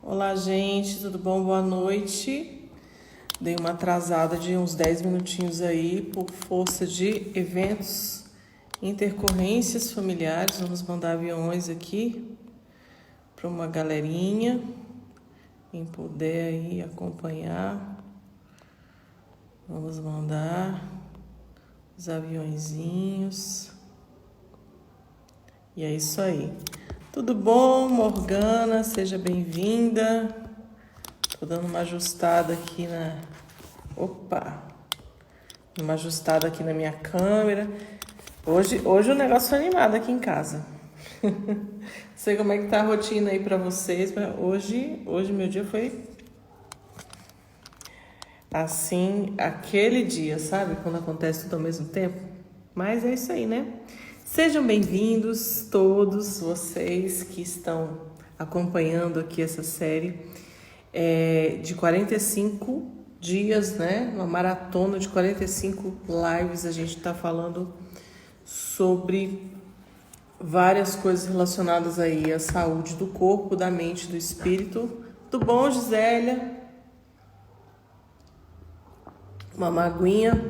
Olá, gente, tudo bom? Boa noite. Dei uma atrasada de uns 10 minutinhos aí por força de eventos, intercorrências familiares. Vamos mandar aviões aqui para uma galerinha, quem puder aí acompanhar. Vamos mandar os aviõezinhos. E é isso aí. Tudo bom, Morgana? Seja bem-vinda. Tô dando uma ajustada aqui na... Uma ajustada aqui na minha câmera. Hoje o negócio foi animado aqui em casa. Não sei como é que tá a rotina aí pra vocês, mas hoje meu dia foi... assim, aquele dia, sabe? Quando acontece tudo ao mesmo tempo. Mas é isso aí, né? Sejam bem-vindos todos vocês que estão acompanhando aqui essa série de 45 dias, né? Uma maratona de 45 lives. A gente está falando sobre várias coisas relacionadas aí à saúde do corpo, da mente, do espírito. Tudo bom, Gisélia? Uma maguinha,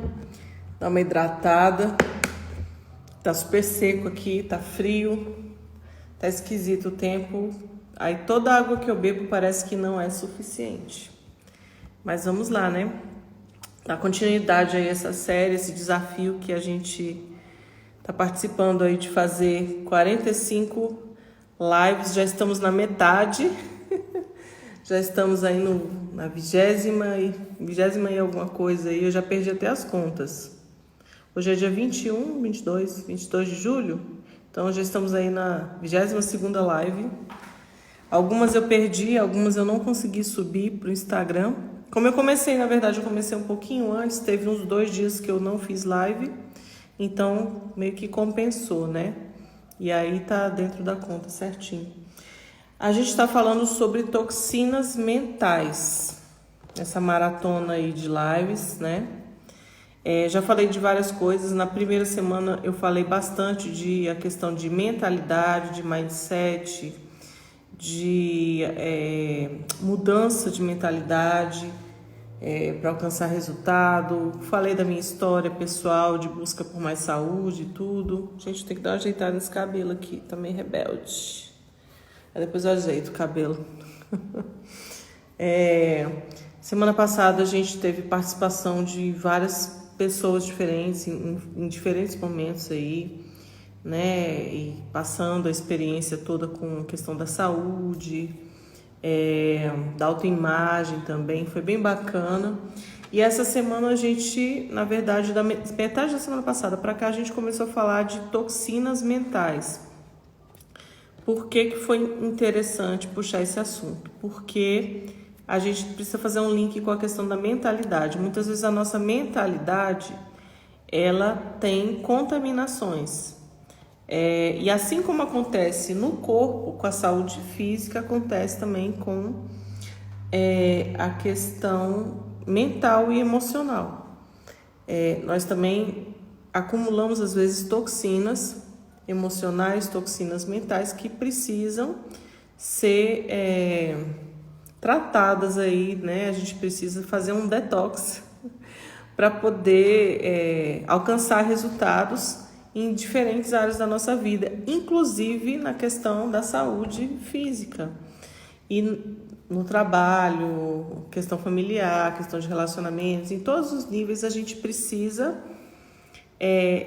dá uma hidratada. Tá super seco aqui, tá frio, tá esquisito o tempo. Aí toda a água que eu bebo parece que não é suficiente. Mas vamos lá, né? Dá continuidade aí a essa série, esse desafio que a gente tá participando aí de fazer 45 lives. Já estamos na metade. Já estamos aí na 20ª e alguma coisa aí. Eu já perdi até as contas. Hoje é dia 21, 22 de julho, então já estamos aí na 22ª live. Algumas eu perdi, algumas eu não consegui subir para o Instagram. Como eu comecei, na verdade, eu comecei um pouquinho antes, teve uns 2 dias que eu não fiz live, então meio que compensou, né? E aí tá dentro da conta certinho. A gente está falando sobre toxinas mentais, essa maratona aí de lives, né? Já falei de várias coisas. Na primeira semana eu falei bastante de a questão de mentalidade, de mindset, de mudança de mentalidade para alcançar resultado. Falei da minha história pessoal de busca por mais saúde e tudo. Gente, tem que dar uma ajeitada nesse cabelo aqui, tá meio rebelde. Aí depois eu ajeito o cabelo. Semana passada a gente teve participação de várias pessoas diferentes em diferentes momentos aí, né? E passando a experiência toda com a questão da saúde, da autoimagem também, foi bem bacana. E essa semana a gente, na verdade, da metade da semana passada para cá, a gente começou a falar de toxinas mentais. Por que foi interessante puxar esse assunto? Porque a gente precisa fazer um link com a questão da mentalidade. Muitas vezes a nossa mentalidade, ela tem contaminações. E assim como acontece no corpo, com a saúde física, acontece também com a questão mental e emocional. Nós também acumulamos, às vezes, toxinas emocionais, toxinas mentais que precisam ser... tratadas aí, né? A gente precisa fazer um detox para poder alcançar resultados em diferentes áreas da nossa vida, inclusive na questão da saúde física e no trabalho, questão familiar, questão de relacionamentos, em todos os níveis a gente precisa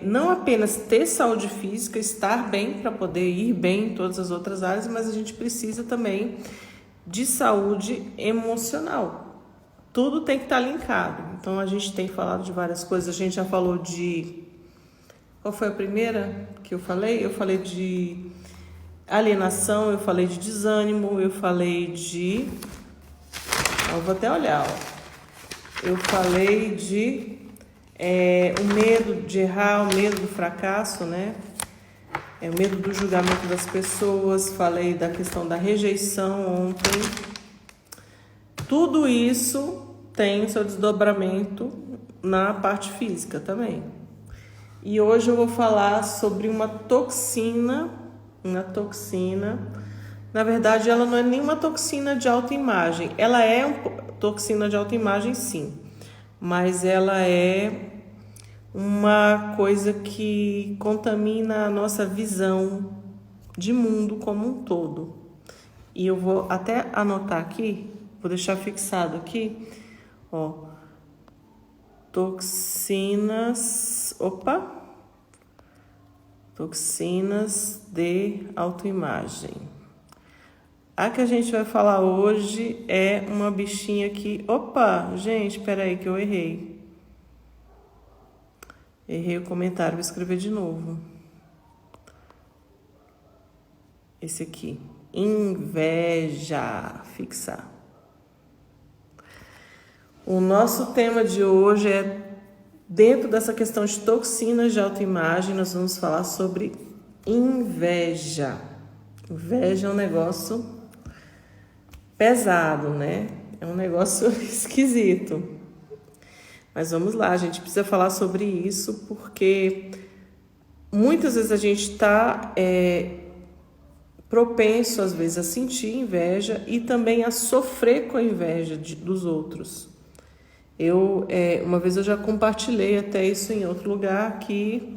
não apenas ter saúde física, estar bem para poder ir bem em todas as outras áreas, mas a gente precisa também de saúde emocional. Tudo tem que estar linkado. Então a gente tem falado de várias coisas. A gente já falou de... Qual foi a primeira que eu falei? Eu falei de alienação, eu falei de desânimo, eu falei de... Eu vou até olhar. Eu falei de o medo de errar, o medo do fracasso, né? O medo do julgamento das pessoas. Falei da questão da rejeição ontem. Tudo isso tem o seu desdobramento na parte física também. E hoje eu vou falar sobre uma toxina Na verdade, ela não é nenhuma toxina de autoimagem. Ela é toxina de autoimagem, sim. Mas ela é uma coisa que contamina a nossa visão de mundo como um todo. E eu vou até anotar aqui, vou deixar fixado aqui, ó. Toxinas de autoimagem. A que a gente vai falar hoje é uma bichinha que... Opa, gente, peraí que eu errei. Errei o comentário, vou escrever de novo. Esse aqui. Inveja. Fixar. O nosso tema de hoje é, dentro dessa questão de toxinas de autoimagem, nós vamos falar sobre inveja. Inveja é um negócio pesado, né? É um negócio esquisito. Mas vamos lá, a gente precisa falar sobre isso porque muitas vezes a gente está propenso, às vezes, a sentir inveja e também a sofrer com a inveja dos outros. Uma vez eu já compartilhei até isso em outro lugar, que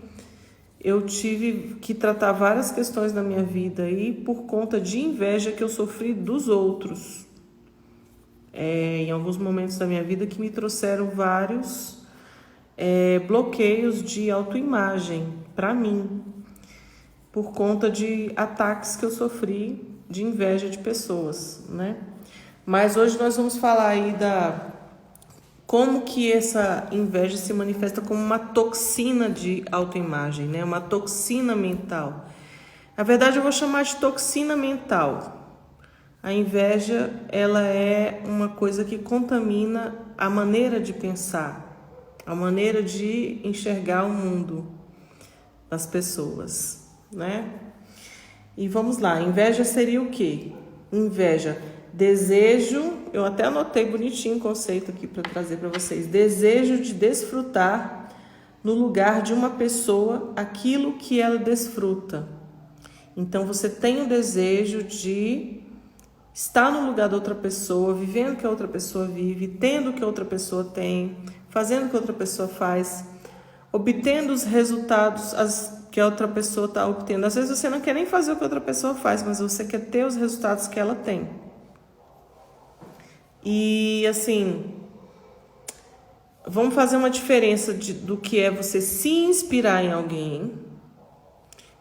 eu tive que tratar várias questões na minha vida aí por conta de inveja que eu sofri dos outros. Em alguns momentos da minha vida que me trouxeram vários bloqueios de autoimagem para mim, por conta de ataques que eu sofri de inveja de pessoas, né? Mas hoje nós vamos falar aí como que essa inveja se manifesta como uma toxina de autoimagem, né? Uma toxina mental. Na verdade, eu vou chamar de toxina mental. A inveja, ela é uma coisa que contamina a maneira de pensar, a maneira de enxergar o mundo das pessoas, né? E vamos lá, inveja seria o quê? Inveja, desejo, eu até anotei bonitinho o conceito aqui para trazer para vocês. Desejo de desfrutar no lugar de uma pessoa aquilo que ela desfruta. Então você tem o desejo de estar no lugar da outra pessoa, vivendo o que a outra pessoa vive, tendo o que a outra pessoa tem, fazendo o que a outra pessoa faz, obtendo os resultados que a outra pessoa está obtendo. Às vezes você não quer nem fazer o que a outra pessoa faz, mas você quer ter os resultados que ela tem. E assim, vamos fazer uma diferença do que é você se inspirar em alguém.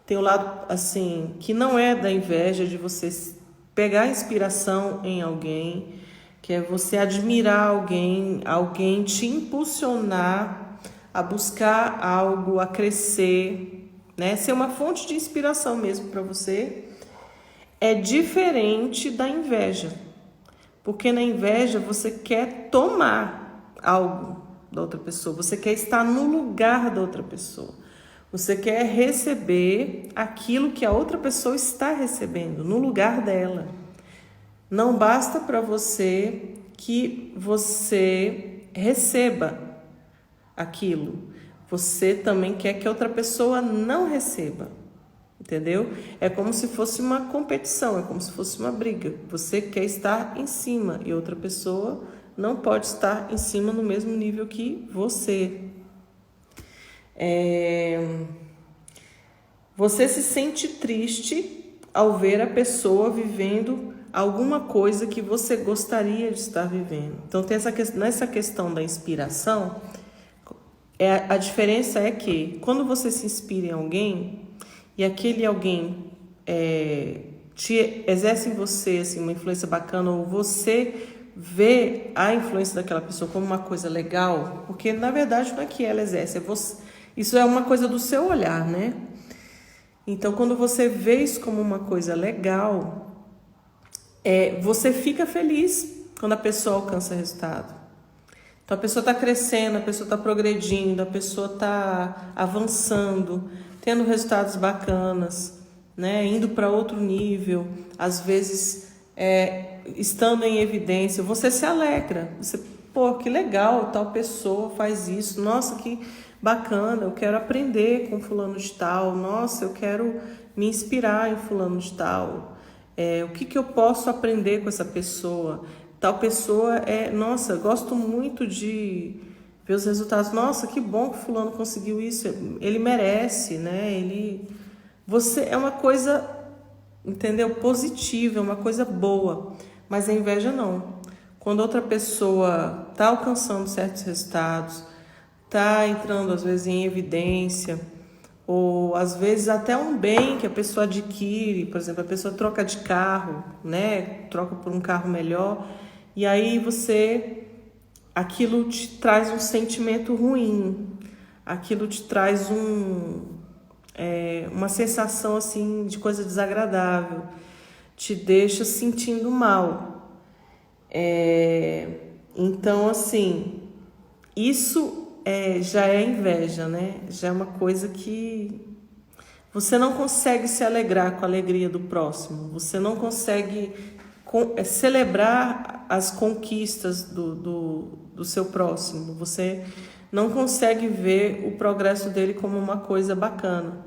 Tem o lado assim, que não é da inveja, de você pegar inspiração em alguém, que é você admirar alguém te impulsionar a buscar algo, a crescer, né? Ser uma fonte de inspiração mesmo para você. É diferente da inveja, porque na inveja você quer tomar algo da outra pessoa, você quer estar no lugar da outra pessoa, você quer receber aquilo que a outra pessoa está recebendo, no lugar dela. Não basta para você que você receba aquilo, você também quer que a outra pessoa não receba, entendeu? É como se fosse uma competição, é como se fosse uma briga. Você quer estar em cima e outra pessoa não pode estar em cima no mesmo nível que você. Você se sente triste ao ver a pessoa vivendo alguma coisa que você gostaria de estar vivendo. Então, nessa questão da inspiração, a diferença é que quando você se inspira em alguém e aquele alguém te exerce em você assim, uma influência bacana, ou você vê a influência daquela pessoa como uma coisa legal, porque na verdade não é que ela exerce, isso é uma coisa do seu olhar, né? Então, quando você vê isso como uma coisa legal, você fica feliz quando a pessoa alcança resultado. Então, a pessoa está crescendo, a pessoa está progredindo, a pessoa está avançando, tendo resultados bacanas, né? Indo para outro nível, às vezes estando em evidência, você se alegra. Você, que legal, tal pessoa faz isso, nossa, que bacana, eu quero aprender com fulano de tal, nossa, eu quero me inspirar em fulano de tal. O que eu posso aprender com essa pessoa? Tal pessoa nossa, eu gosto muito de ver os resultados. Nossa, que bom que fulano conseguiu isso. Ele merece, né? Você é uma coisa, entendeu? Positiva, é uma coisa boa. Mas a inveja não. Quando outra pessoa está alcançando certos resultados, está entrando às vezes em evidência, ou às vezes até um bem que a pessoa adquire, por exemplo, a pessoa troca de carro, né? Troca por um carro melhor, e aí aquilo te traz um sentimento ruim, aquilo te traz uma sensação assim de coisa desagradável, te deixa sentindo mal. Então, assim, isso já é inveja, né? Já é uma coisa que você não consegue se alegrar com a alegria do próximo, você não consegue celebrar as conquistas do seu próximo, você não consegue ver o progresso dele como uma coisa bacana.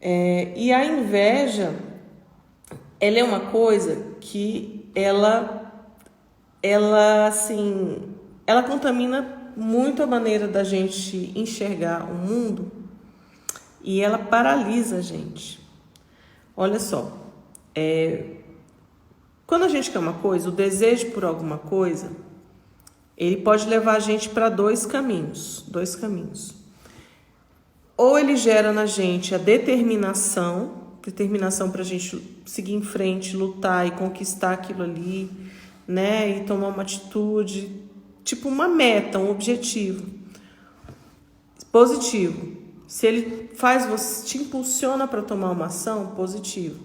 E a inveja, ela é uma coisa que ela contamina muito a maneira da gente enxergar o mundo e ela paralisa a gente. Olha só, quando a gente quer uma coisa, o desejo por alguma coisa, ele pode levar a gente para dois caminhos. Ou ele gera na gente a determinação para a gente seguir em frente, lutar e conquistar aquilo ali, né? E tomar uma atitude, tipo uma meta, um objetivo positivo. Se ele te impulsiona para tomar uma ação, positivo.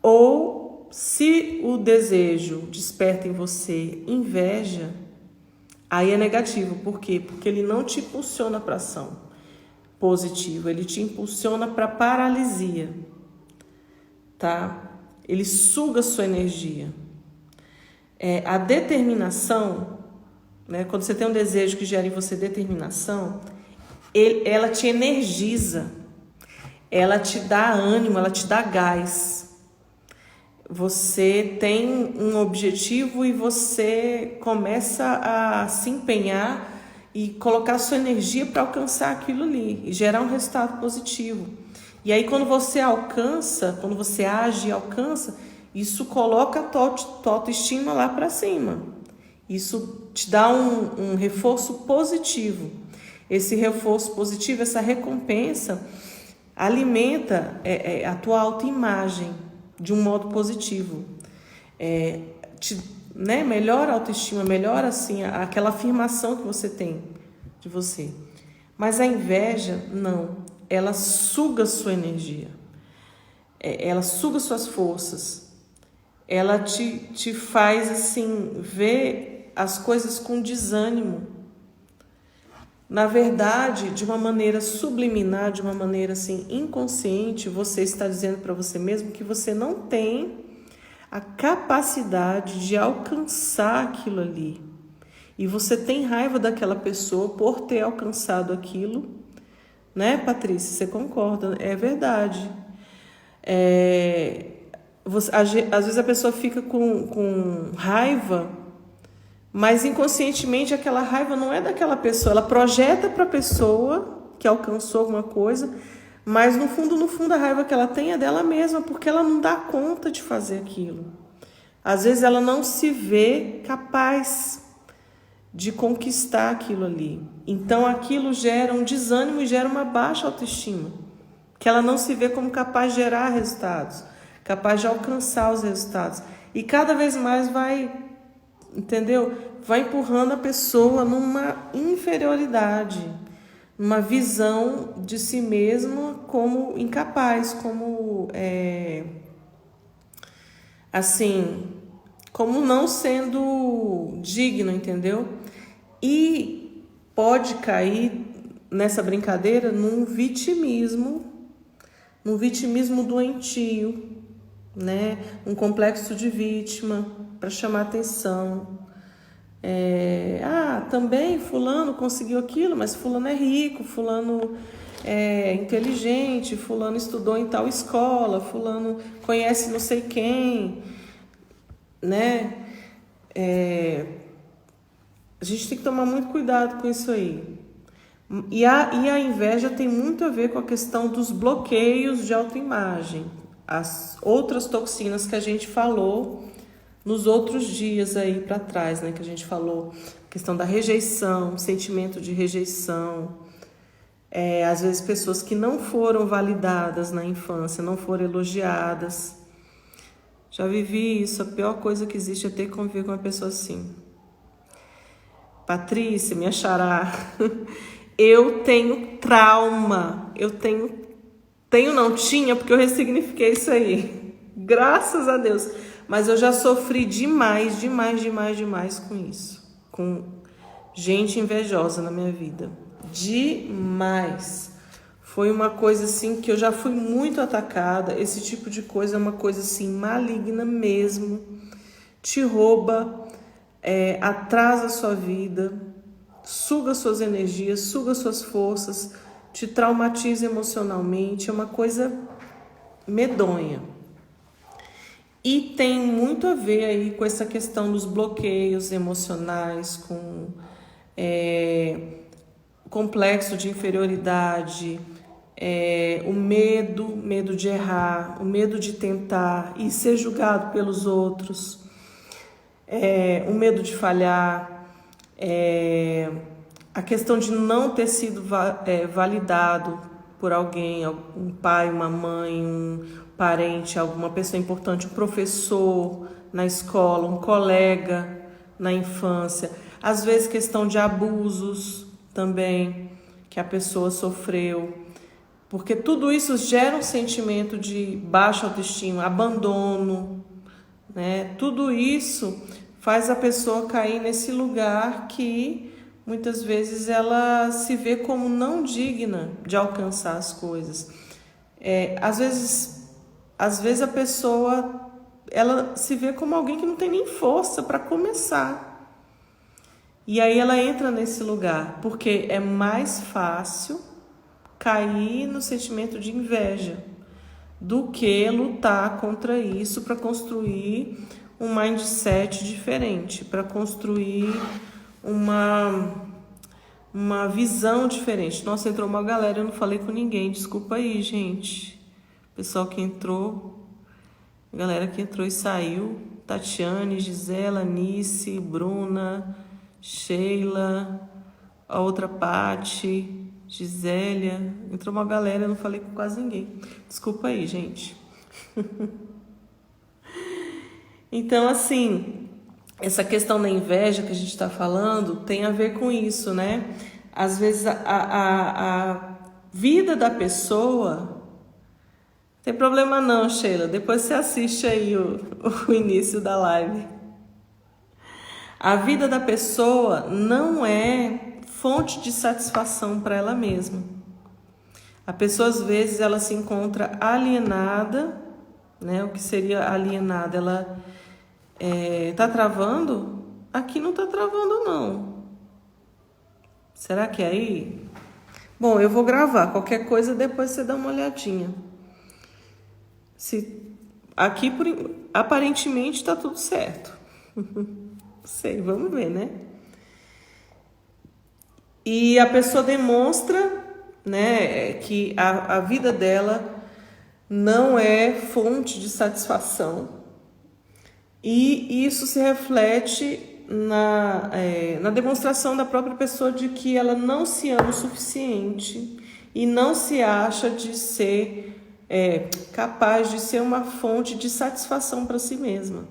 Ou se o desejo desperta em você inveja, aí é negativo. Por quê? Porque ele não te impulsiona para ação positiva, ele te impulsiona para paralisia, tá? Ele suga sua energia. A determinação, né? Quando você tem um desejo que gera em você determinação, ela te energiza, ela te dá ânimo, ela te dá gás. Você tem um objetivo e você começa a se empenhar e colocar sua energia para alcançar aquilo ali e gerar um resultado positivo. E aí quando você age e alcança, isso coloca a tua autoestima lá para cima. Isso te dá um reforço positivo. Esse reforço positivo, essa recompensa, alimenta a tua autoimagem de um modo positivo. Melhora a autoestima, melhora assim aquela afirmação que você tem de você. Mas a inveja, não. Ela suga sua energia. Ela suga suas forças. Ela te faz assim ver as coisas com desânimo. Na verdade, de uma maneira subliminar, de uma maneira assim inconsciente, você está dizendo para você mesmo que você não tem a capacidade de alcançar aquilo ali. E você tem raiva daquela pessoa por ter alcançado aquilo, né, Patrícia? Você concorda? É verdade. Às vezes a pessoa fica com raiva, mas inconscientemente aquela raiva não é daquela pessoa. Ela projeta para a pessoa que alcançou alguma coisa, mas no fundo a raiva que ela tem é dela mesma, porque ela não dá conta de fazer aquilo. Às vezes ela não se vê capaz de conquistar aquilo ali. Então aquilo gera um desânimo e gera uma baixa autoestima, que ela não se vê como capaz de gerar resultados, capaz de alcançar os resultados. E cada vez mais vai empurrando a pessoa numa inferioridade, uma visão de si mesma como incapaz, como como não sendo digno, entendeu? E pode cair nessa brincadeira num vitimismo doentio, né? Um complexo de vítima para chamar atenção. Também fulano conseguiu aquilo, mas fulano é rico, fulano é inteligente, fulano estudou em tal escola, fulano conhece não sei quem, né? A gente tem que tomar muito cuidado com isso aí. E a inveja tem muito a ver com a questão dos bloqueios de autoimagem, as outras toxinas que a gente falou nos outros dias aí para trás, né? Que a gente falou, questão da rejeição, sentimento de rejeição, às vezes pessoas que não foram validadas na infância, não foram elogiadas. Já vivi isso, a pior coisa que existe é ter que conviver com uma pessoa assim. Patrícia, minha xará, eu tenho trauma, tinha, porque eu ressignifiquei isso aí, graças a Deus, mas eu já sofri demais com isso, com gente invejosa na minha vida, demais, foi uma coisa assim que eu já fui muito atacada, esse tipo de coisa é uma coisa assim maligna mesmo, te rouba, atrasa a sua vida, suga suas energias, suga suas forças, te traumatiza emocionalmente, é uma coisa medonha. E tem muito a ver aí com essa questão dos bloqueios emocionais, com complexo de inferioridade, o medo de errar, o medo de tentar e ser julgado pelos outros, o medo de falhar, a questão de não ter sido validado por alguém, um pai, uma mãe, um parente, alguma pessoa importante, um professor na escola, um colega na infância. Às vezes questão de abusos também, que a pessoa sofreu. Porque tudo isso gera um sentimento de baixa autoestima, abandono, né? Tudo isso faz a pessoa cair nesse lugar que muitas vezes ela se vê como não digna de alcançar as coisas. Às vezes a pessoa ela se vê como alguém que não tem nem força para começar. E aí ela entra nesse lugar, porque é mais fácil cair no sentimento de inveja do que lutar contra isso para construir um mindset diferente, para construir uma visão diferente. Nossa, entrou uma galera, eu não falei com ninguém, desculpa aí, gente. Pessoal que entrou, galera que entrou e saiu, Tatiane, Gisela, Nice, Bruna, Sheila, a outra Pati, Gisélia, entrou uma galera, eu não falei com quase ninguém. Desculpa aí, gente. Então, assim, essa questão da inveja que a gente está falando tem a ver com isso, né? Às vezes a vida da pessoa... Não tem problema não, Sheila. Depois você assiste aí o início da live. A vida da pessoa não é fonte de satisfação para ela mesma. A pessoa, às vezes, ela se encontra alienada, né? O que seria alienada? Ela tá travando? Aqui não tá travando, não. Será que é aí? Bom, eu vou gravar. Qualquer coisa, depois você dá uma olhadinha. Aqui, aparentemente, está tudo certo. Sei, vamos ver, né? E a pessoa demonstra, né, que a vida dela não é fonte de satisfação. E isso se reflete na demonstração da própria pessoa de que ela não se ama o suficiente e não se acha de ser capaz de ser uma fonte de satisfação para si mesma.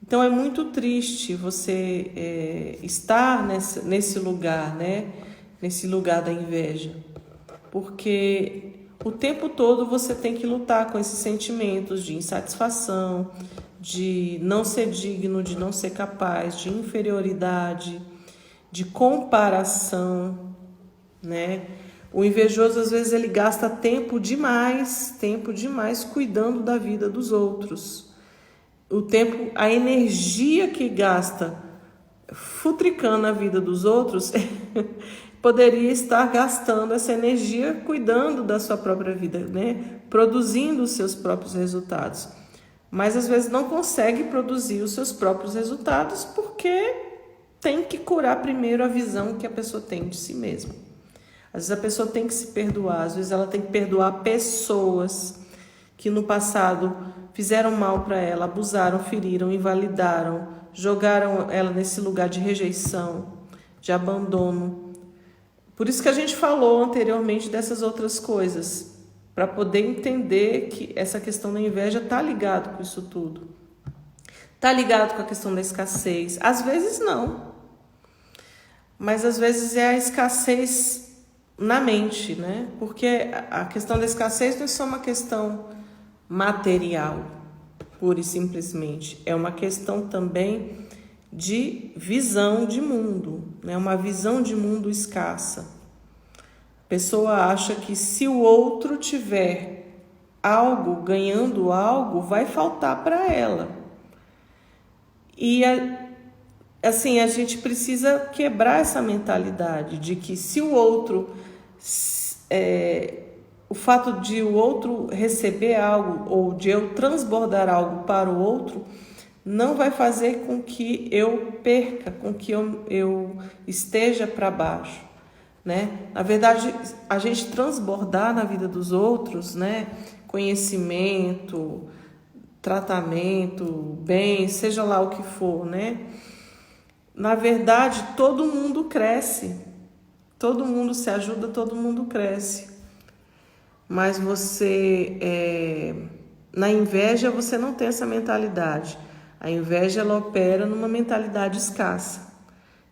Então é muito triste você estar nesse lugar, né? Nesse lugar da inveja, porque o tempo todo você tem que lutar com esses sentimentos de insatisfação, de não ser digno, de não ser capaz, de inferioridade, de comparação, né? O invejoso, às vezes, ele gasta tempo demais cuidando da vida dos outros. A energia que gasta futricando a vida dos outros poderia estar gastando essa energia cuidando da sua própria vida, né? Produzindo os seus próprios resultados. Mas às vezes não consegue produzir os seus próprios resultados porque tem que curar primeiro a visão que a pessoa tem de si mesma. Às vezes a pessoa tem que se perdoar, às vezes ela tem que perdoar pessoas que no passado fizeram mal para ela, abusaram, feriram, invalidaram, jogaram ela nesse lugar de rejeição, de abandono. Por isso que a gente falou anteriormente dessas outras coisas, para poder entender que essa questão da inveja está ligado com isso tudo. Está ligado com a questão da escassez. Às vezes não, mas às vezes é a escassez na mente, né? Porque a questão da escassez não é só uma questão material, pura e simplesmente. É uma questão também de visão de mundo, né? Uma visão de mundo escassa. A pessoa acha que se o outro tiver algo, ganhando algo, vai faltar para ela. E assim, a gente precisa quebrar essa mentalidade de que se o outro, o fato de o outro receber algo ou de eu transbordar algo para o outro, não vai fazer com que eu perca, com que eu esteja para baixo, né? Na verdade, a gente transbordar na vida dos outros, né? Conhecimento, tratamento, bem, seja lá o que for, né? Na verdade, todo mundo cresce, todo mundo se ajuda, todo mundo cresce. Mas você, na inveja, você não tem essa mentalidade. A inveja, ela opera numa mentalidade escassa,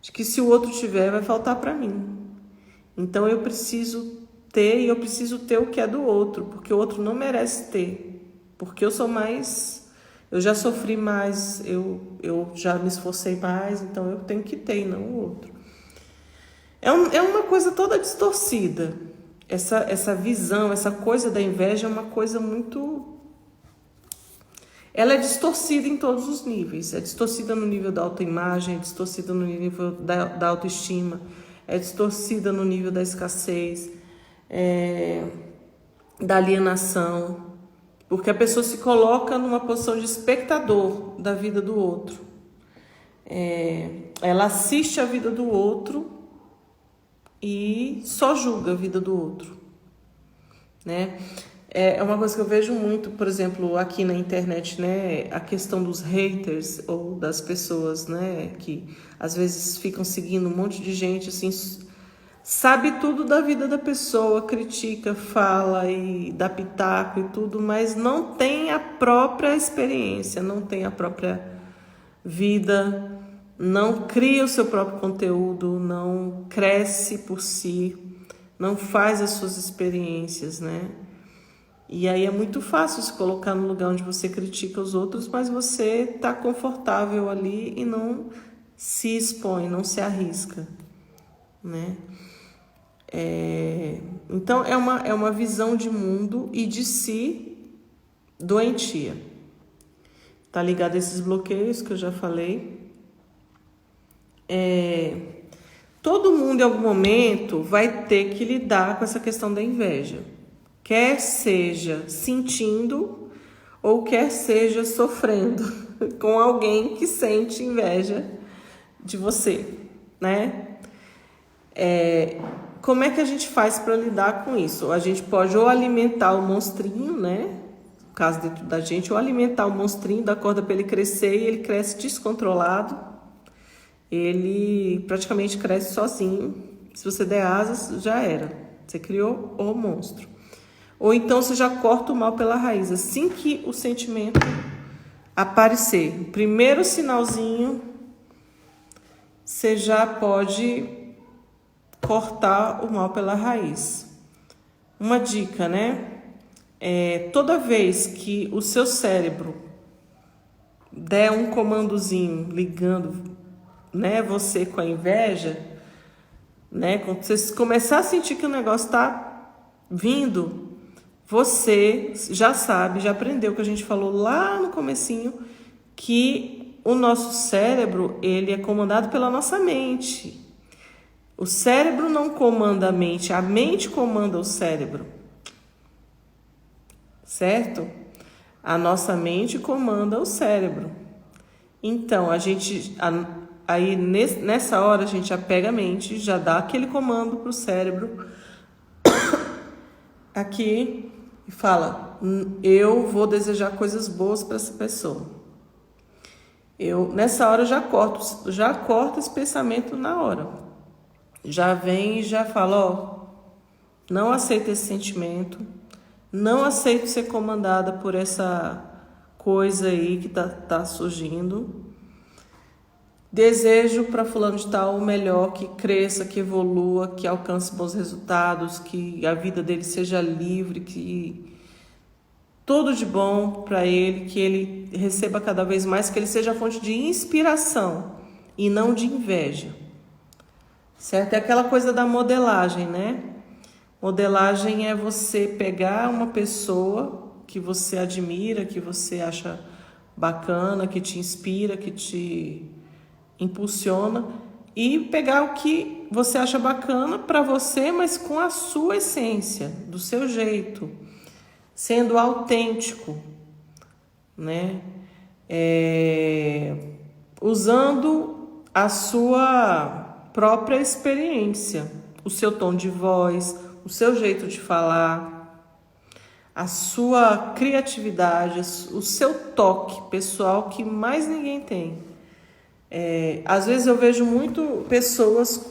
de que se o outro tiver, vai faltar para mim. Então eu preciso ter, e eu preciso ter o que é do outro, porque o outro não merece ter, porque eu sou mais, eu já sofri mais, eu já me esforcei mais, então eu tenho que ter e não o outro. É uma coisa toda distorcida. Essa visão, essa coisa da inveja é uma coisa muito... Ela é distorcida em todos os níveis. É distorcida no nível da autoimagem, é distorcida no nível da autoestima, é distorcida no nível da escassez, da alienação, porque a pessoa se coloca numa posição de espectador da vida do outro. Ela assiste a vida do outro e só julga a vida do outro, né? É uma coisa que eu vejo muito, por exemplo, aqui na internet, né? A questão dos haters ou das pessoas, né? Que às vezes ficam seguindo um monte de gente, assim, sabe tudo da vida da pessoa, critica, fala e dá pitaco e tudo, mas não tem a própria experiência, não tem a própria vida, não cria o seu próprio conteúdo, não cresce por si, não faz as suas experiências, né? E aí é muito fácil se colocar no lugar onde você critica os outros, mas você está confortável ali e não se expõe, não se arrisca, né? Então é uma visão de mundo e de si doentia. Tá ligado a esses bloqueios que eu já falei. Todo mundo em algum momento vai ter que lidar com essa questão da inveja. Quer seja sentindo ou quer seja sofrendo com alguém que sente inveja de você, né? Como é que a gente faz para lidar com isso? A gente pode ou alimentar o monstrinho, né? No caso dentro da gente, ou alimentar o monstrinho, dar corda para ele crescer e ele cresce descontrolado. Ele praticamente cresce sozinho. Se você der asas, já era. Você criou o monstro. Ou então você já corta o mal pela raiz. Assim que o sentimento aparecer, o primeiro sinalzinho, você já pode cortar o mal pela raiz. Uma dica, né? Toda vez que o seu cérebro der um comandozinho ligando, né, você com a inveja, né, quando você começar a sentir que o negócio está vindo, você já sabe, já aprendeu o que a gente falou lá no comecinho, que o nosso cérebro, ele é comandado pela nossa mente. O cérebro não comanda a mente comanda o cérebro, certo? A nossa mente comanda o cérebro. Então, aí nessa hora a gente já pega a mente, já dá aquele comando pro cérebro aqui e fala: eu vou desejar coisas boas para essa pessoa. Nessa hora já corto esse pensamento na hora. Já vem e já fala: ó, não aceito esse sentimento, não aceito ser comandada por essa coisa aí que tá surgindo. Desejo para fulano de tal o melhor, que cresça, que evolua, que alcance bons resultados, que a vida dele seja livre, que tudo de bom para ele, que ele receba cada vez mais, que ele seja fonte de inspiração e não de inveja. Certo? É aquela coisa da modelagem, né? Modelagem é você pegar uma pessoa que você admira, que você acha bacana, que te inspira, que te impulsiona, e pegar o que você acha bacana para você, mas com a sua essência, do seu jeito, sendo autêntico, né? Usando a sua própria experiência, o seu tom de voz, o seu jeito de falar, a sua criatividade, o seu toque pessoal que mais ninguém tem. Às vezes eu vejo muito pessoas,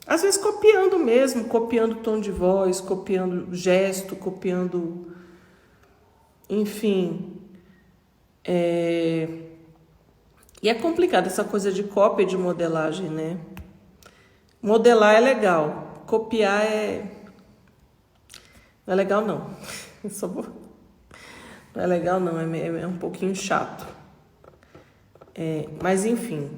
às vezes copiando tom de voz, copiando gesto, copiando, enfim. E é complicado essa coisa de cópia e de modelagem, né? Modelar é legal, copiar não é legal não. Não é legal não, é um pouquinho chato. Mas enfim,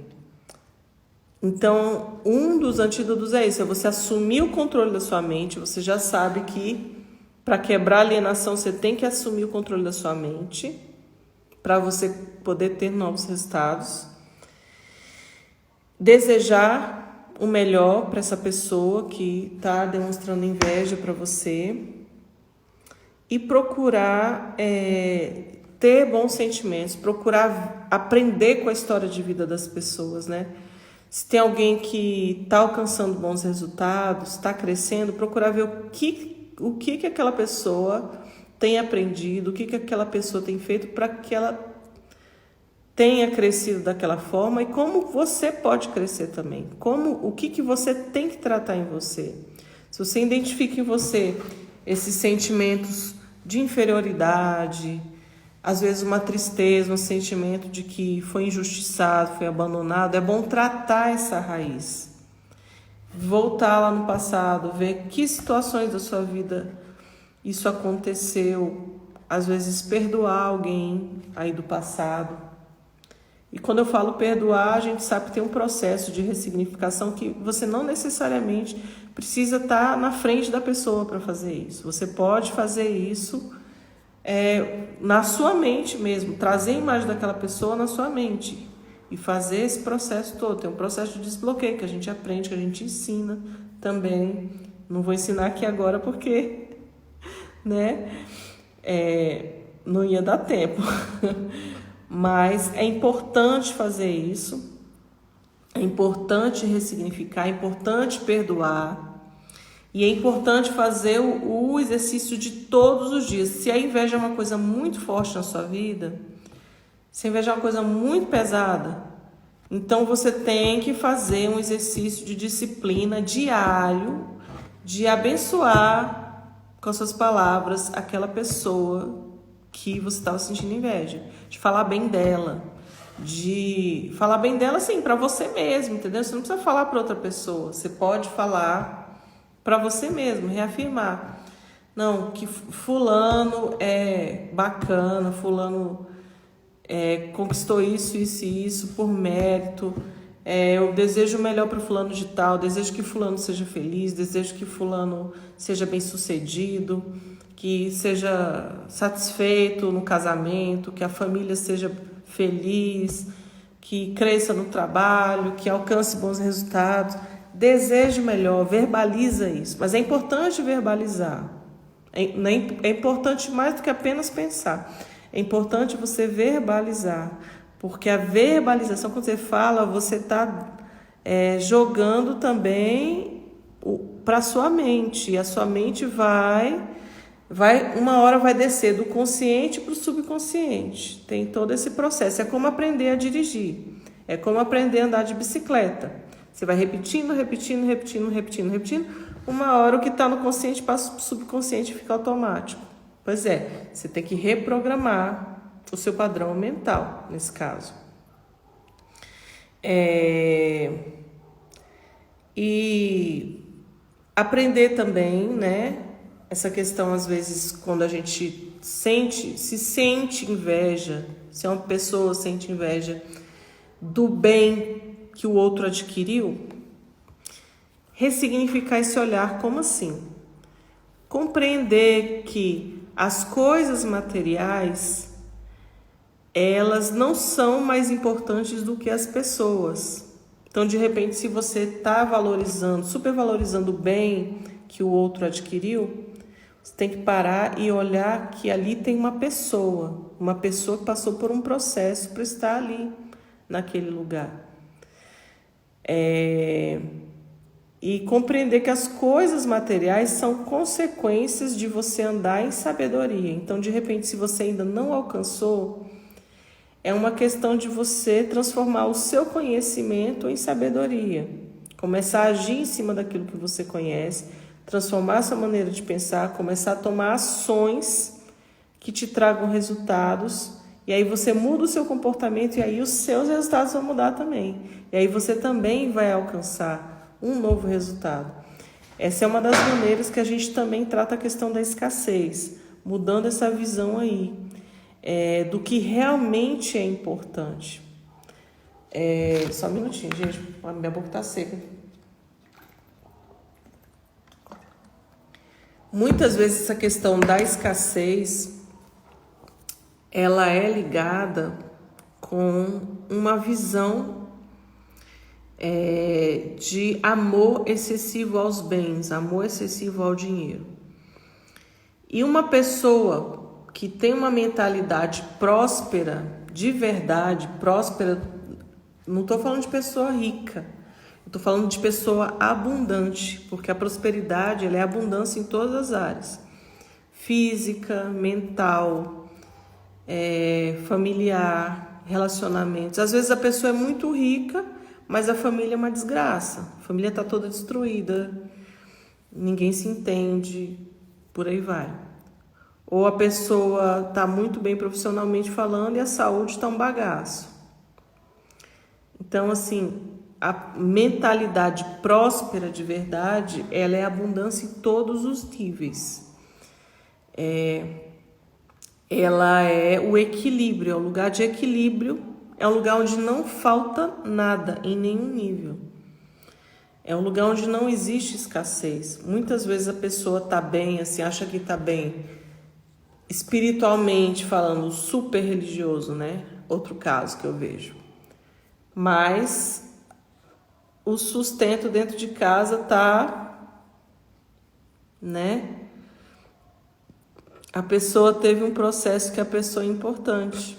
então um dos antídotos é isso, é você assumir o controle da sua mente. Você já sabe que para quebrar a alienação você tem que assumir o controle da sua mente para você poder ter novos resultados. Desejar o melhor para essa pessoa que está demonstrando inveja para você e procurar ter bons sentimentos, procurar aprender com a história de vida das pessoas, né? Se tem alguém que está alcançando bons resultados, está crescendo, procurar ver o que aquela pessoa tem aprendido, o que aquela pessoa tem feito para que ela tenha crescido daquela forma e como você pode crescer também. O que você tem que tratar em você. Se você identifica em você esses sentimentos de inferioridade, às vezes uma tristeza, um sentimento de que foi injustiçado, foi abandonado, é bom tratar essa raiz. Voltar lá no passado, ver que situações da sua vida isso aconteceu, às vezes perdoar alguém aí do passado. E quando eu falo perdoar, a gente sabe que tem um processo de ressignificação que você não necessariamente precisa estar na frente da pessoa para fazer isso. Você pode fazer isso na sua mente mesmo, trazer a imagem daquela pessoa na sua mente e fazer esse processo todo. Tem um processo de desbloqueio que a gente aprende, que a gente ensina também. Não vou ensinar aqui agora porque, né, não ia dar tempo. Mas é importante fazer isso, é importante ressignificar, é importante perdoar. E é importante fazer o exercício de todos os dias. Se a inveja é uma coisa muito forte na sua vida, se a inveja é uma coisa muito pesada, então você tem que fazer um exercício de disciplina diário, de abençoar com as suas palavras aquela pessoa que você estava sentindo inveja, de falar bem dela, assim, para você mesmo, entendeu? Você não precisa falar para outra pessoa, você pode falar para você mesmo, reafirmar. Não, que fulano é bacana, fulano conquistou isso, isso e isso por mérito. Eu desejo o melhor para fulano de tal, desejo que fulano seja feliz, desejo que fulano seja bem sucedido, que seja satisfeito no casamento, que a família seja feliz, que cresça no trabalho, que alcance bons resultados. deseja melhor, verbaliza isso. Mas é importante verbalizar. É importante mais do que apenas pensar. É importante você verbalizar. Porque a verbalização, quando você fala, você está jogando também para a sua mente. E a sua mente uma hora vai descer do consciente para o subconsciente. Tem todo esse processo. É como aprender a dirigir. É como aprender a andar de bicicleta. Você vai repetindo. Uma hora o que está no consciente passa para o subconsciente e fica automático. Pois é, você tem que reprogramar o seu padrão mental, nesse caso. E aprender também, né? Essa questão, às vezes, quando a gente se sente inveja, se uma pessoa sente inveja do bem que o outro adquiriu, ressignificar esse olhar como assim? Compreender que as coisas materiais, elas não são mais importantes do que as pessoas. Então, de repente, se você está supervalorizando o bem que o outro adquiriu, você tem que parar e olhar que ali tem uma pessoa que passou por um processo para estar ali, naquele lugar. E compreender que as coisas materiais são consequências de você andar em sabedoria. Então, de repente, se você ainda não alcançou, é uma questão de você transformar o seu conhecimento em sabedoria. Começar a agir em cima daquilo que você conhece, transformar a sua maneira de pensar, começar a tomar ações que te tragam resultados. E aí você muda o seu comportamento e aí os seus resultados vão mudar também. E aí você também vai alcançar um novo resultado. Essa é uma das maneiras que a gente também trata a questão da escassez, mudando essa visão aí do que realmente é importante. Só um minutinho, gente, a minha boca está seca. Muitas vezes essa questão da escassez, ela é ligada com uma visão de amor excessivo aos bens, amor excessivo ao dinheiro. E uma pessoa que tem uma mentalidade próspera, de verdade, próspera, não estou falando de pessoa rica, estou falando de pessoa abundante, porque a prosperidade ela é abundância em todas as áreas, física, mental, familiar, relacionamentos. Às vezes a pessoa é muito rica, mas a família é uma desgraça, a família está toda destruída, ninguém se entende, por aí vai. Ou a pessoa está muito bem profissionalmente falando e a saúde está um bagaço. Então, assim, a mentalidade próspera de verdade, ela é abundância em todos os níveis. Ela é o equilíbrio, é o lugar de equilíbrio, é um lugar onde não falta nada em nenhum nível. É um lugar onde não existe escassez. Muitas vezes a pessoa está bem, assim, acha que está bem espiritualmente falando, super religioso, né? Outro caso que eu vejo. Mas o sustento dentro de casa tá, né? A pessoa teve um processo que a pessoa é importante.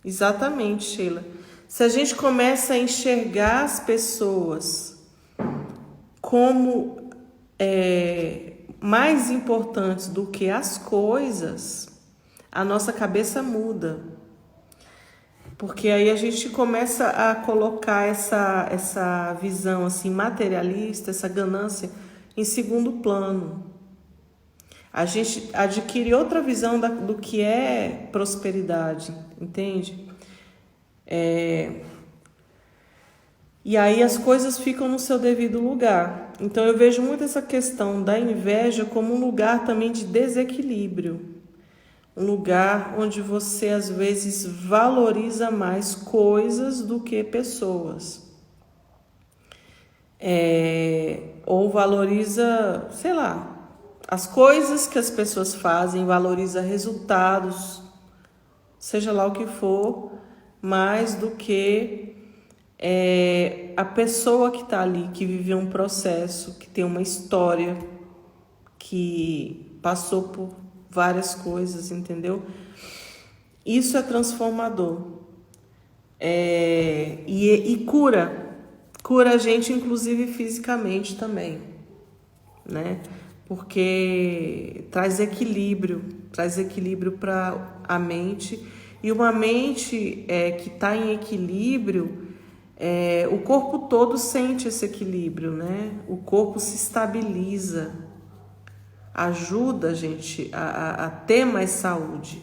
Exatamente, Sheila. Se a gente começa a enxergar as pessoas como mais importantes do que as coisas, a nossa cabeça muda. Porque aí a gente começa a colocar essa visão assim, materialista, essa ganância em segundo plano. A gente adquire outra visão do que é prosperidade, entende? E aí as coisas ficam no seu devido lugar. Então eu vejo muito essa questão da inveja como um lugar também de desequilíbrio. Um lugar onde você às vezes valoriza mais coisas do que pessoas. Ou valoriza, sei lá, as coisas que as pessoas fazem, valoriza resultados, seja lá o que for, mais do que É a pessoa que está ali, que viveu um processo, que tem uma história, que passou por várias coisas, entendeu? Isso é transformador. E cura a gente, inclusive fisicamente também, né? Porque traz equilíbrio para a mente. E uma mente que está em equilíbrio, o corpo todo sente esse equilíbrio, né? O corpo se estabiliza, ajuda a gente a ter mais saúde.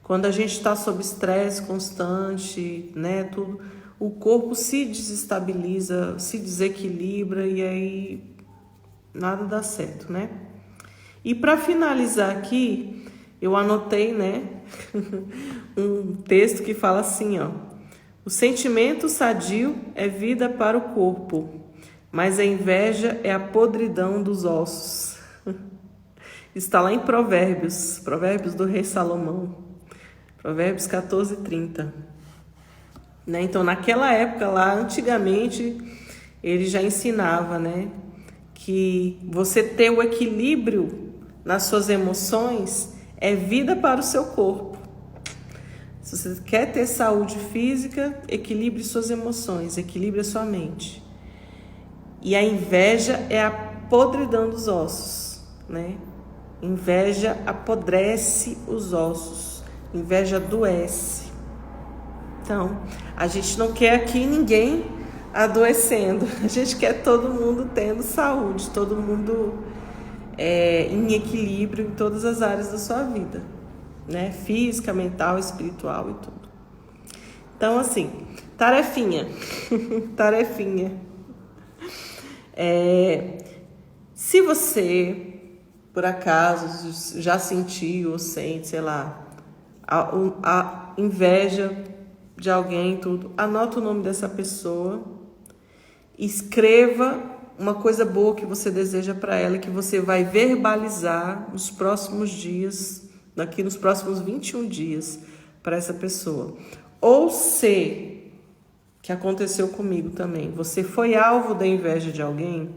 Quando a gente está sob estresse constante, né, tudo, o corpo se desestabiliza, se desequilibra e aí nada dá certo, né? E para finalizar aqui, eu anotei, né, um texto que fala assim, ó: o sentimento sadio é vida para o corpo, mas a inveja é a podridão dos ossos. Está lá em Provérbios do rei Salomão. Provérbios 14:30. Né? Então, naquela época lá, antigamente, ele já ensinava, né, que você ter o equilíbrio nas suas emoções é vida para o seu corpo. Se você quer ter saúde física, equilibre suas emoções, equilibre a sua mente. E a inveja é a podridão dos ossos, né? Inveja apodrece os ossos. Inveja adoece. Então, a gente não quer aqui ninguém adoecendo. A gente quer todo mundo tendo saúde, todo mundo em equilíbrio em todas as áreas da sua vida, né? Física, mental, espiritual e tudo. Então, assim, tarefinha. Tarefinha. Se você, por acaso, já sentiu ou sente, sei lá, a inveja de alguém, tudo, anota o nome dessa pessoa, escreva uma coisa boa que você deseja para ela, que você vai verbalizar nos próximos dias, daqui nos próximos 21 dias, para essa pessoa. Ou se, que aconteceu comigo também, você foi alvo da inveja de alguém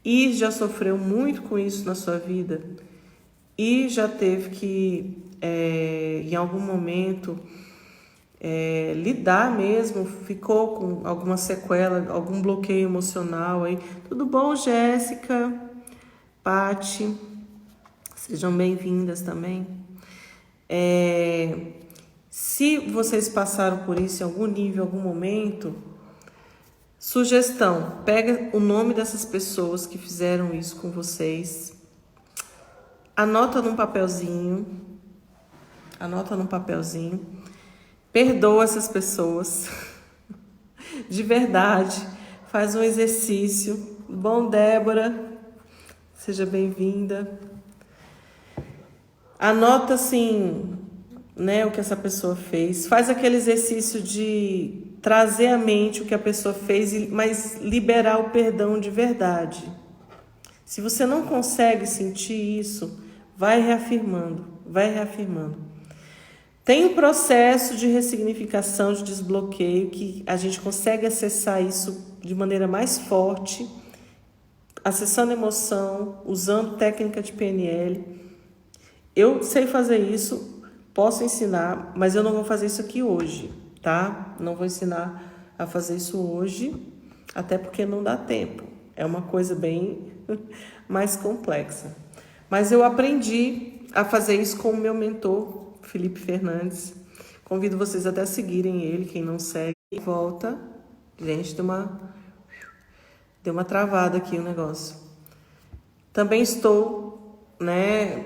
e já sofreu muito com isso na sua vida e já teve que em algum momento lidar mesmo, ficou com alguma sequela, algum bloqueio emocional aí. Tudo bom, Jéssica, Pati? Sejam bem-vindas também. Se vocês passaram por isso em algum nível, em algum momento, sugestão, pega o nome dessas pessoas que fizeram isso com vocês, anota num papelzinho, perdoa essas pessoas, de verdade, faz um exercício. Bom, Débora, seja bem-vinda. Anota assim, né, o que essa pessoa fez, faz aquele exercício de trazer à mente o que a pessoa fez, mas liberar o perdão de verdade. Se você não consegue sentir isso, vai reafirmando. Tem um processo de ressignificação, de desbloqueio, que a gente consegue acessar isso de maneira mais forte, acessando emoção, usando técnica de PNL. Eu sei fazer isso, posso ensinar, mas eu não vou fazer isso aqui hoje, tá? Não vou ensinar a fazer isso hoje, até porque não dá tempo. É uma coisa bem mais complexa. Mas eu aprendi a fazer isso com o meu mentor, Felipe Fernandes. Convido vocês até a seguirem ele, quem não segue. Volta. Gente, deu uma travada aqui o negócio. Também estou, né,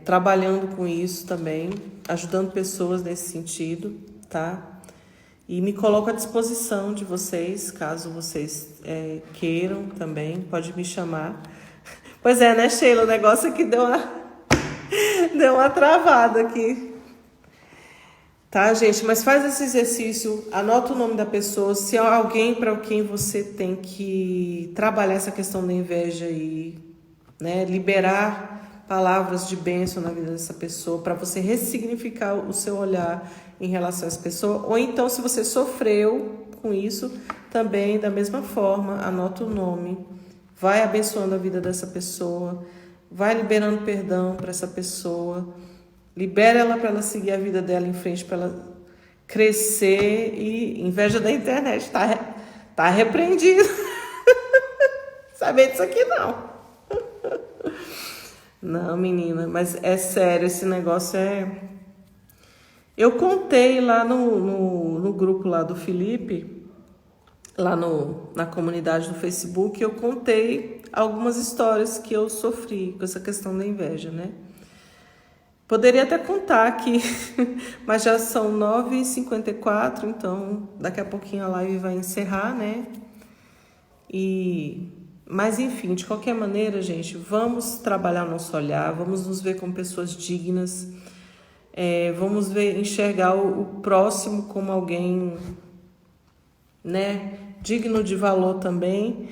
trabalhando com isso também, ajudando pessoas nesse sentido, tá? E me coloco à disposição de vocês, caso vocês queiram também, pode me chamar. Pois é, né, Sheila? O negócio aqui deu uma travada aqui. Tá, gente? Mas faz esse exercício, anota o nome da pessoa, se é alguém para quem você tem que trabalhar essa questão da inveja e, né, liberar palavras de bênção na vida dessa pessoa, para você ressignificar o seu olhar em relação a essa pessoa. Ou então, se você sofreu com isso, também, da mesma forma, anota o nome, vai abençoando a vida dessa pessoa, vai liberando perdão para essa pessoa, libera ela para ela seguir a vida dela em frente, para ela crescer. E inveja da internet, tá repreendido. Saber disso aqui não. Não, menina, mas é sério, esse negócio é... Eu contei lá no grupo lá do Felipe, lá na comunidade do Facebook, eu contei algumas histórias que eu sofri com essa questão da inveja, né? Poderia até contar aqui, mas já são 9h54, então daqui a pouquinho a live vai encerrar, né? Mas enfim, de qualquer maneira, gente, vamos trabalhar nosso olhar, vamos nos ver como pessoas dignas, vamos enxergar o próximo como alguém, né, digno de valor também,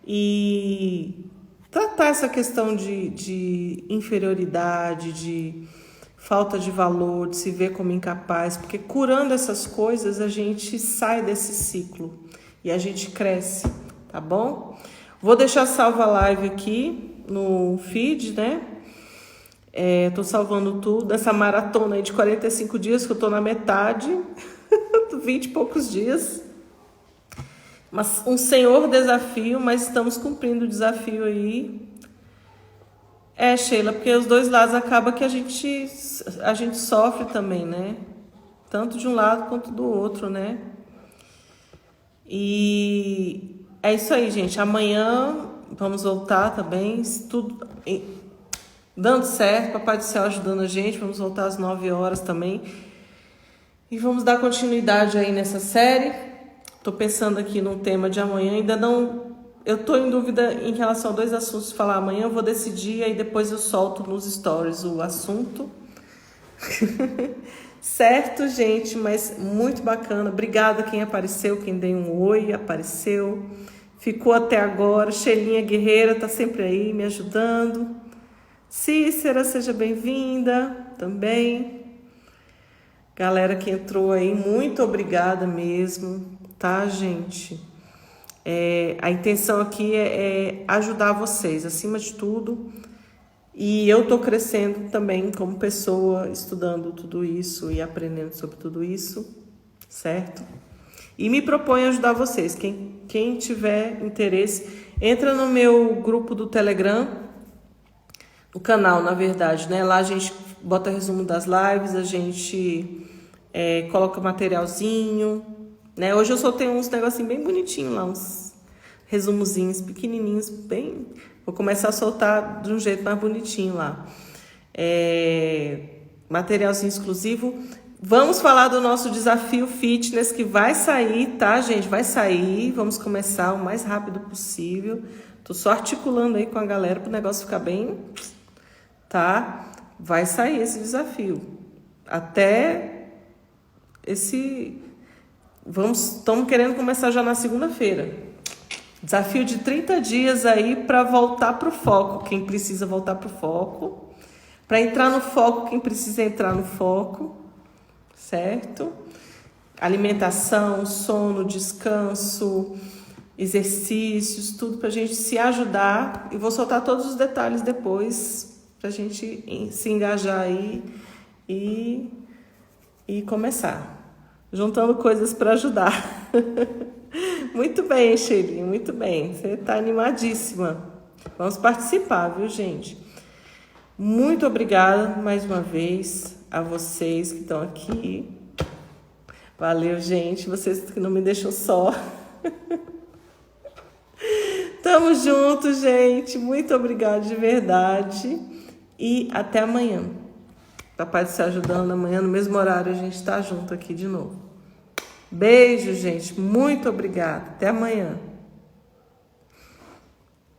e tratar essa questão de inferioridade, de falta de valor, de se ver como incapaz, porque curando essas coisas a gente sai desse ciclo e a gente cresce, tá bom? Vou deixar salva a live aqui no feed, né? Tô salvando tudo, essa maratona aí de 45 dias, que eu tô na metade, 20 e poucos dias. Mas um senhor desafio, mas estamos cumprindo o desafio aí. Sheila, porque os dois lados acaba que a gente sofre também, né? Tanto de um lado quanto do outro, né? E é isso aí, gente. Amanhã vamos voltar também, se tudo dando certo, Papai do Céu ajudando a gente, vamos voltar às 9 horas também. E vamos dar continuidade aí nessa série. Tô pensando aqui num tema de amanhã, ainda não... Eu tô em dúvida em relação a 2 assuntos falar amanhã, eu vou decidir, aí depois eu solto nos stories o assunto. Certo, gente, mas muito bacana. Obrigada quem apareceu, quem deu um oi, apareceu, ficou até agora. Sheilinha Guerreira tá sempre aí me ajudando. Cícera, seja bem-vinda também. Galera que entrou aí, muito obrigada mesmo, tá, gente? A intenção aqui é ajudar vocês, acima de tudo. E eu tô crescendo também como pessoa, estudando tudo isso e aprendendo sobre tudo isso, certo? E me proponho ajudar vocês. Quem tiver interesse, entra no meu grupo do Telegram, no canal, na verdade, né? Lá a gente bota resumo das lives, a gente coloca materialzinho, né? Hoje eu soltei uns negocinhos bem bonitinhos lá, uns resumozinhos pequenininhos, bem... Vou começar a soltar de um jeito mais bonitinho lá. Materialzinho exclusivo. Vamos falar do nosso desafio fitness que vai sair, tá, gente? Vai sair. Vamos começar o mais rápido possível. Tô só articulando aí com a galera para o negócio ficar bem, tá? Vai sair esse desafio. Até esse... Estamos querendo começar já na segunda-feira. Desafio de 30 dias aí para voltar para o foco, quem precisa voltar para o foco. Para entrar no foco, quem precisa entrar no foco, certo? Alimentação, sono, descanso, exercícios, tudo para a gente se ajudar. E vou soltar todos os detalhes depois para a gente se engajar aí e começar. Juntando coisas para ajudar. Muito bem, Sheilinha, muito bem. Você está animadíssima. Vamos participar, viu, gente? Muito obrigada mais uma vez a vocês que estão aqui. Valeu, gente. Vocês que não me deixam só. Tamo junto, gente. Muito obrigada de verdade. E até amanhã. Papai do Céu ajudando. Amanhã, no mesmo horário, a gente está junto aqui de novo. Beijo, gente. Muito obrigada. Até amanhã.